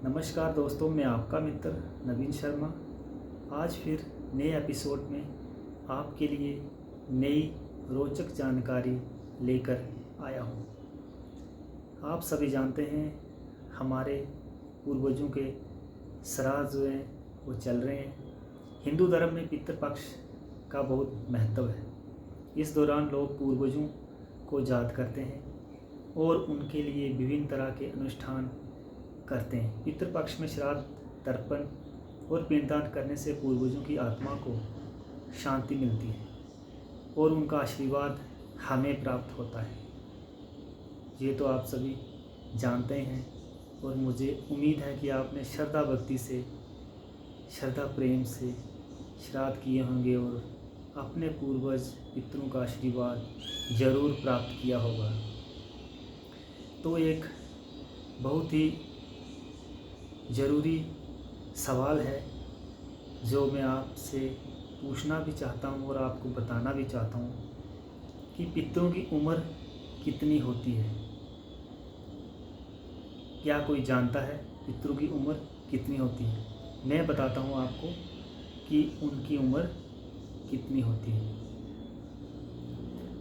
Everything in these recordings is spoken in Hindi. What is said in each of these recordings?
नमस्कार दोस्तों, मैं आपका मित्र नवीन शर्मा आज फिर नए एपिसोड में आपके लिए नई रोचक जानकारी लेकर आया हूँ। आप सभी जानते हैं हमारे पूर्वजों के श्राद्ध जो हैं वो चल रहे हैं। हिंदू धर्म में पितृपक्ष का बहुत महत्व है। इस दौरान लोग पूर्वजों को याद करते हैं और उनके लिए विभिन्न तरह के अनुष्ठान करते हैं। पितृपक्ष में श्राद्ध, तर्पण और पिंडदान करने से पूर्वजों की आत्मा को शांति मिलती है और उनका आशीर्वाद हमें प्राप्त होता है। ये तो आप सभी जानते हैं और मुझे उम्मीद है कि आपने श्रद्धा भक्ति से, श्रद्धा प्रेम से श्राद्ध किए होंगे और अपने पूर्वज पितरों का आशीर्वाद जरूर प्राप्त किया होगा। तो एक बहुत ही ज़रूरी सवाल है जो मैं आपसे पूछना भी चाहता हूँ और आपको बताना भी चाहता हूँ कि पितरों की उम्र कितनी होती है। क्या कोई जानता है पितरों की उम्र कितनी होती है? मैं बताता हूँ आपको कि उनकी उम्र कितनी होती है।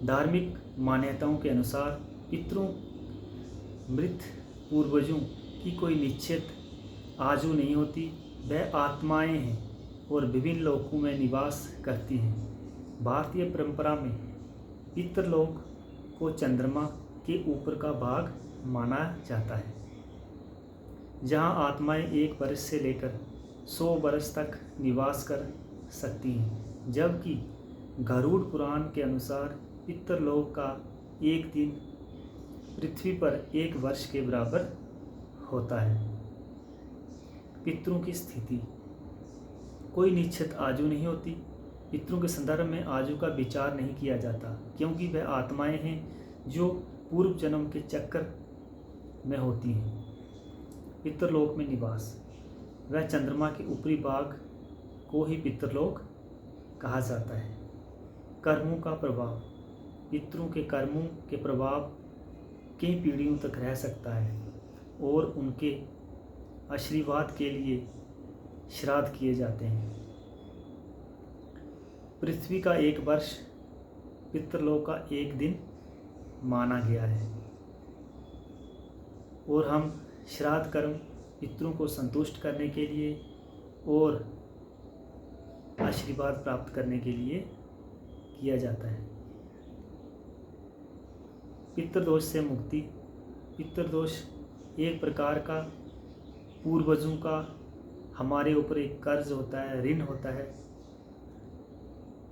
धार्मिक मान्यताओं के अनुसार पितरों, मृत पूर्वजों की कोई निश्चित आयु नहीं होती। वह आत्माएं हैं और विभिन्न लोकों में निवास करती हैं। भारतीय परंपरा में पितृलोक को चंद्रमा के ऊपर का भाग माना जाता है, जहां आत्माएं 1 वर्ष से लेकर 100 वर्ष तक निवास कर सकती हैं। जबकि गरुड़ पुराण के अनुसार पितृलोक का एक दिन पृथ्वी पर 1 वर्ष के बराबर होता है। पितरों की स्थिति, कोई निश्चित आयु नहीं होती। पितरों के संदर्भ में आयु का विचार नहीं किया जाता, क्योंकि वह आत्माएं हैं जो पूर्व जन्म के चक्कर में होती हैं। पितृलोक में निवास, वह चंद्रमा के ऊपरी भाग को ही पितृलोक कहा जाता है। कर्मों का प्रभाव, पितरों के कर्मों के प्रभाव कई पीढ़ियों तक रह सकता है और उनके आशीर्वाद के लिए श्राद्ध किए जाते हैं। पृथ्वी का 1 वर्ष पितृलोक का 1 दिन माना गया है और हम श्राद्ध कर्म पितरों को संतुष्ट करने के लिए और आशीर्वाद प्राप्त करने के लिए किया जाता है। पितृदोष से मुक्ति, पितृदोष एक प्रकार का पूर्वजों का हमारे ऊपर एक कर्ज होता है, ऋण होता है,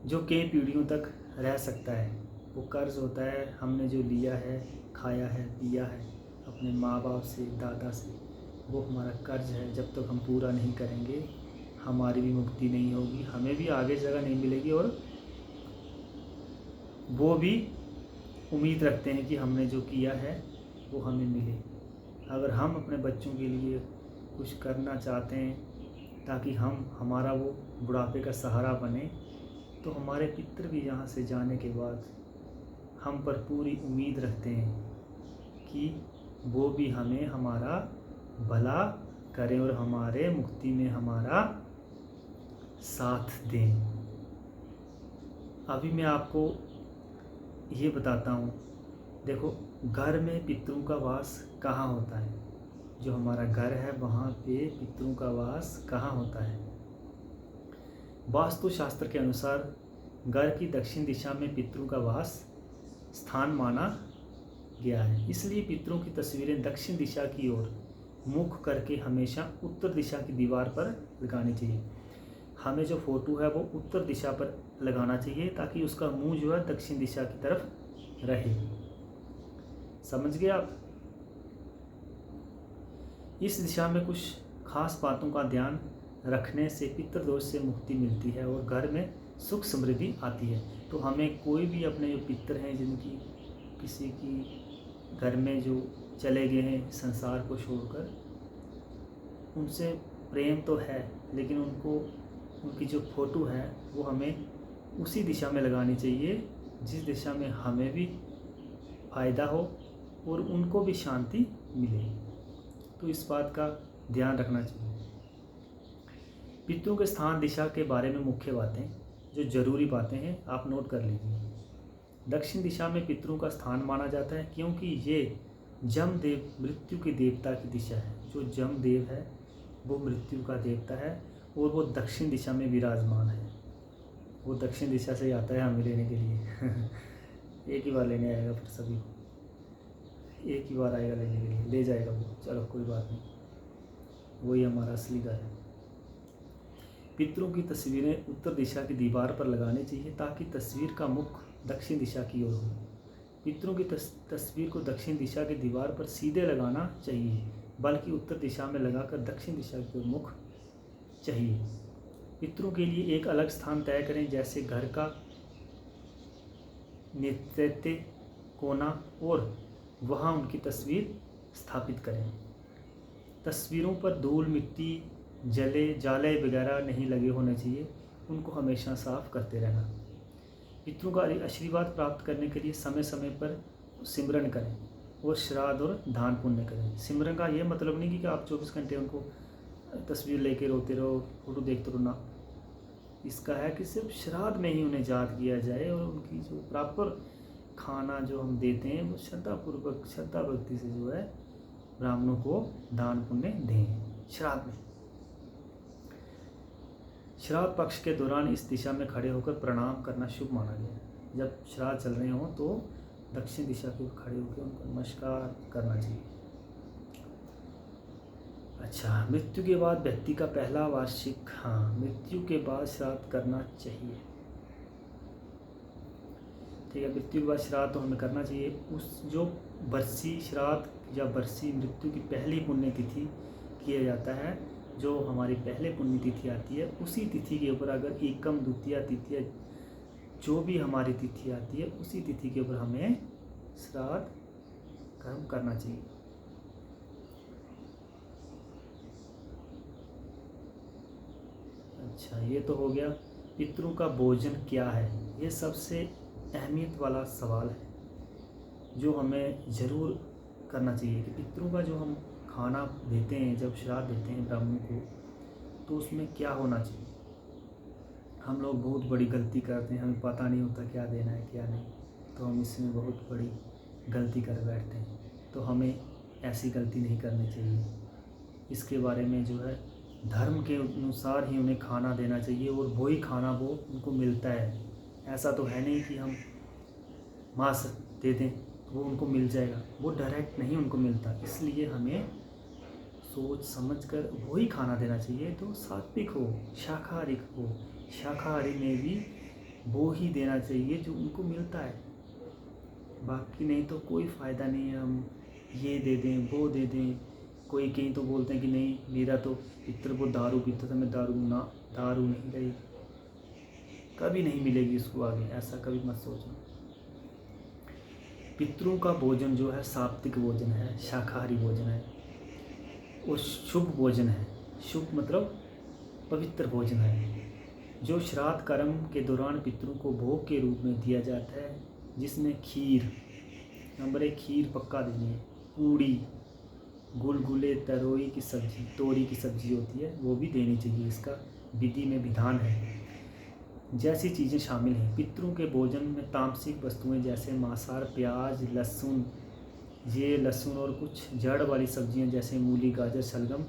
जो कई पीढ़ियों तक रह सकता है। वो कर्ज होता है हमने जो लिया है, खाया है, पिया है अपने माँ बाप से, दादा से, वो हमारा कर्ज है। जब तक हम पूरा नहीं करेंगे हमारी भी मुक्ति नहीं होगी, हमें भी आगे जगह नहीं मिलेगी और वो भी उम्मीद रखते हैं कि हमने जो किया है वो हमें मिले। अगर हम अपने बच्चों के लिए कुछ करना चाहते हैं ताकि हमारा वो बुढ़ापे का सहारा बने, तो हमारे पितर भी यहाँ से जाने के बाद हम पर पूरी उम्मीद रखते हैं कि वो भी हमें हमारा भला करें और हमारे मुक्ति में हमारा साथ दें। अभी मैं आपको ये बताता हूँ। देखो, घर में पितरों का वास कहाँ होता है? जो हमारा घर है वहाँ पे पितरों का वास कहाँ होता है? वास्तुशास्त्र के अनुसार घर की दक्षिण दिशा में पितरों का वास स्थान माना गया है। इसलिए पितरों की तस्वीरें दक्षिण दिशा की ओर मुख करके हमेशा उत्तर दिशा की दीवार पर लगानी चाहिए। हमें जो फोटो है वो उत्तर दिशा पर लगाना चाहिए ताकि उसका मुंह जो है दक्षिण दिशा की तरफ रहे। समझ गए आप? इस दिशा में कुछ खास बातों का ध्यान रखने से पितृदोष से मुक्ति मिलती है और घर में सुख समृद्धि आती है। तो हमें कोई भी अपने जो पितर हैं, जिनकी किसी की घर में जो चले गए हैं संसार को छोड़कर, उनसे प्रेम तो है, लेकिन उनकी जो फोटो है वो हमें उसी दिशा में लगानी चाहिए जिस दिशा में हमें भी फ़ायदा हो और उनको भी शांति मिले। तो इस बात का ध्यान रखना चाहिए। पितरों के स्थान दिशा के बारे में मुख्य बातें, जो जरूरी बातें हैं आप नोट कर लीजिए। दक्षिण दिशा में पितरों का स्थान माना जाता है क्योंकि ये जमदेव मृत्यु के देवता की दिशा है। जो जमदेव है वो मृत्यु का देवता है और वो दक्षिण दिशा में विराजमान है। वो दक्षिण दिशा से आता है हमें लेने के लिए एक ही बार लेने आएगा, फिर सभी को एक ही बार आएगा लेने के लिए, ले जाएगा वो। चलो कोई बात नहीं, वही हमारा असली घर है। पितरों की तस्वीरें उत्तर दिशा की दीवार पर लगानी चाहिए ताकि तस्वीर का मुख दक्षिण दिशा की ओर हो। पितरों की तस्वीर को दक्षिण दिशा की दीवार पर सीधे लगाना चाहिए, बल्कि उत्तर दिशा में लगाकर दक्षिण दिशा की ओर मुख चाहिए। पितरों के लिए एक अलग स्थान तय करें, जैसे घर का नेतृत्व कोना, और वहां उनकी तस्वीर स्थापित करें। तस्वीरों पर धूल, मिट्टी, जाले वगैरह नहीं लगे होने चाहिए। उनको हमेशा साफ करते रहना। पितरों का आशीर्वाद प्राप्त करने के लिए समय समय पर सिमरन करें और श्राद्ध और दान पुण्य करें। सिमरन का ये मतलब नहीं कि आप 24 घंटे उनको तस्वीर लेके रोते रहो, फोटो देखते रहो ना। इसका है कि सिर्फ श्राद्ध में ही उन्हें याद किया जाए और उनकी जो प्रॉपर खाना जो हम देते हैं वो श्रद्धापूर्वक, श्रद्धा भक्ति से जो है ब्राह्मणों को दान पुण्य दें श्राद्ध में। श्राद्ध पक्ष के दौरान इस दिशा में खड़े होकर प्रणाम करना शुभ माना गया है। जब श्राद्ध चल रहे हों तो दक्षिण दिशा की ओर खड़े होकर उनको नमस्कार करना चाहिए। अच्छा, मृत्यु के बाद व्यक्ति का पहला वार्षिक, मृत्यु के बाद श्राद्ध करना चाहिए। ठीक है, मृत्यु के बाद श्राद्ध तो हमें करना चाहिए। उस जो बरसी श्राद्ध या बरसी मृत्यु की पहली पुण्यतिथि किया जाता है, जो हमारी पहले पुण्यतिथि आती है, उसी तिथि के ऊपर अगर एकम, द्वितीया, तृतीया, जो भी हमारी तिथि आती है उसी तिथि के ऊपर हमें श्राद्ध कर्म करना चाहिए। अच्छा, ये तो हो गया पितरों का भोजन क्या है। ये सबसे अहमियत वाला सवाल है जो हमें ज़रूर करना चाहिए कि पितरों का जो हम खाना देते हैं, जब श्राद्ध देते हैं ब्राह्मणों को, तो उसमें क्या होना चाहिए। हम लोग बहुत बड़ी गलती करते हैं, हमें पता नहीं होता क्या देना है क्या नहीं, तो हम इसमें बहुत बड़ी गलती कर बैठते हैं। तो हमें ऐसी गलती नहीं करनी चाहिए। इसके बारे में जो है धर्म के अनुसार ही उन्हें खाना देना चाहिए और वही खाना वो उनको मिलता है। ऐसा तो है नहीं कि हम मांस दे दें तो वो उनको मिल जाएगा, वो डायरेक्ट नहीं उनको मिलता। इसलिए हमें सोच समझ कर वही खाना देना चाहिए। तो सात्विक हो, शाकाहारी हो, शाकाहारी में भी वो ही देना चाहिए जो उनको मिलता है। बाकी नहीं तो कोई फ़ायदा नहीं है हम ये दे दें वो दे दें। कोई कहीं तो बोलते हैं कि नहीं मेरा तो पितर वो दारू पीता था, मैं दारू नहीं रही, कभी नहीं मिलेगी उसको आगे, ऐसा कभी मत सोचना। पितरों का भोजन जो है सात्विक भोजन है, शाकाहारी भोजन है और शुभ भोजन है। शुभ मतलब पवित्र भोजन है, जो श्राद्ध कर्म के दौरान पितरों को भोग के रूप में दिया जाता है, जिसमें खीर, नंबर 1 खीर पक्का देनी है, पूड़ी, गुलगुले, तरोई की सब्जी, तोरी की सब्जी होती है वो भी देनी चाहिए। इसका विधि में विधान है। जैसी चीज़ें शामिल हैं पितरों के भोजन में, तामसिक वस्तुएं जैसे मांसाहार, प्याज, लहसुन, ये लहसुन और कुछ जड़ वाली सब्जियां जैसे मूली, गाजर, शलगम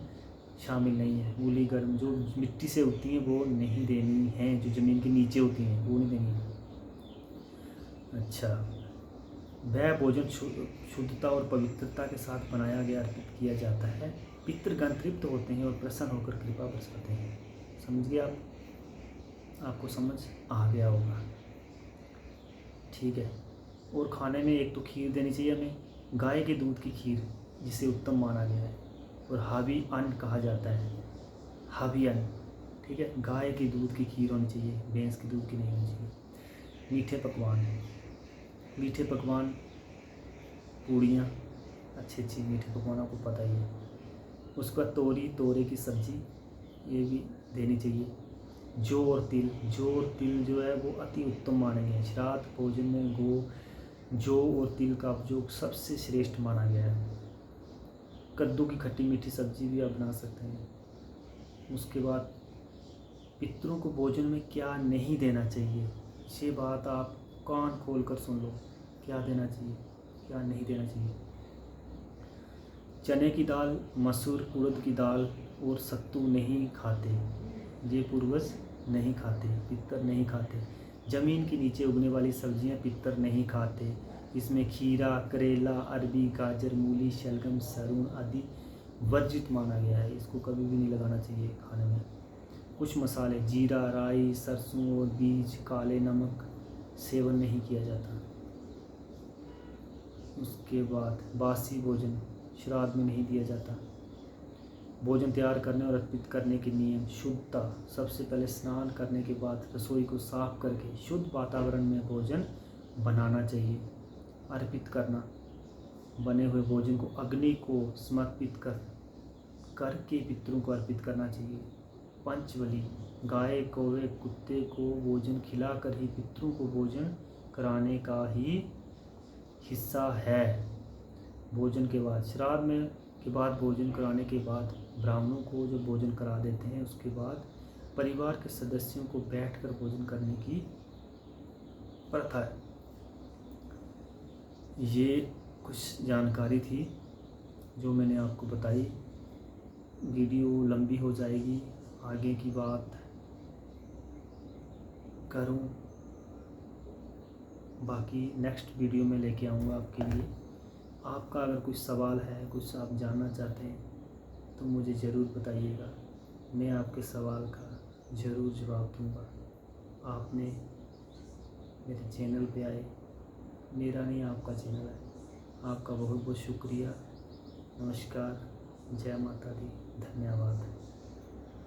शामिल नहीं है। मूली गर्म जो मिट्टी से उगती हैं वो नहीं देनी है, जो ज़मीन के नीचे होती हैं वो नहीं देनी है। अच्छा, वह भोजन शुद्धता और पवित्रता के साथ बनाया गया अर्पित किया जाता है। पितृगण तृप्त होते हैं और प्रसन्न होकर कृपा बरसाते हैं। समझ गए आप? आपको समझ आ गया होगा, ठीक है। और खाने में एक तो खीर देनी चाहिए हमें, गाय के दूध की खीर जिसे उत्तम माना गया है और हावी अन्न कहा जाता है, हावी अन्न, ठीक है। गाय के दूध की खीर होनी चाहिए, भैंस के दूध की नहीं होनी चाहिए। मीठे पकवान, पूड़ियाँ, अच्छी मीठे पकवान आपको पता ही है। उसका तोरे की सब्ज़ी ये भी देनी चाहिए। जौ और तिल जो है वो अति उत्तम माने गए हैं। श्राद्ध भोजन में जौ और तिल का उपयोग सबसे श्रेष्ठ माना गया है। कद्दू की खट्टी मीठी सब्जी भी आप बना सकते हैं। उसके बाद पितरों को भोजन में क्या नहीं देना चाहिए, ये बात आप कान खोल कर सुन लो। क्या देना चाहिए, क्या नहीं देना चाहिए। चने की दाल, मसूर, उड़द की दाल और सत्तू नहीं खाते, ये पूर्वज नहीं खाते, पितर नहीं खाते। ज़मीन के नीचे उगने वाली सब्जियां पितर नहीं खाते। इसमें खीरा, करेला, अरबी, गाजर, मूली, शलगम, सरून आदि वर्जित माना गया है। इसको कभी भी नहीं लगाना चाहिए खाने में। कुछ मसाले जीरा, राई, सरसों और बीज, काले नमक सेवन नहीं किया जाता। उसके बाद बासी भोजन श्राद्ध में नहीं दिया जाता। भोजन तैयार करने और अर्पित करने के नियम। शुद्धता, सबसे पहले स्नान करने के बाद रसोई को साफ करके शुद्ध वातावरण में भोजन बनाना चाहिए। अर्पित करना, बने हुए भोजन को अग्नि को समर्पित करके पितरों को अर्पित करना चाहिए। पंचबली, गाय, कौवे, कुत्ते को भोजन खिलाकर ही पितरों को भोजन कराने का ही हिस्सा है। भोजन के बाद श्राद्ध में के बाद भोजन कराने के बाद ब्राह्मणों को जो भोजन करा देते हैं, उसके बाद परिवार के सदस्यों को बैठकर भोजन करने की प्रथा है। ये कुछ जानकारी थी जो मैंने आपको बताई। वीडियो लंबी हो जाएगी, आगे की बात करूं, बाकी नेक्स्ट वीडियो में लेके आऊँगा आपके लिए। आपका अगर कुछ सवाल है, कुछ आप जानना चाहते हैं तो मुझे ज़रूर बताइएगा। मैं आपके सवाल का ज़रूर जवाब दूंगा। आपने मेरे चैनल पे आए, मेरा नहीं आपका चैनल है। आपका बहुत बहुत शुक्रिया। नमस्कार, जय माता दी, धन्यवाद।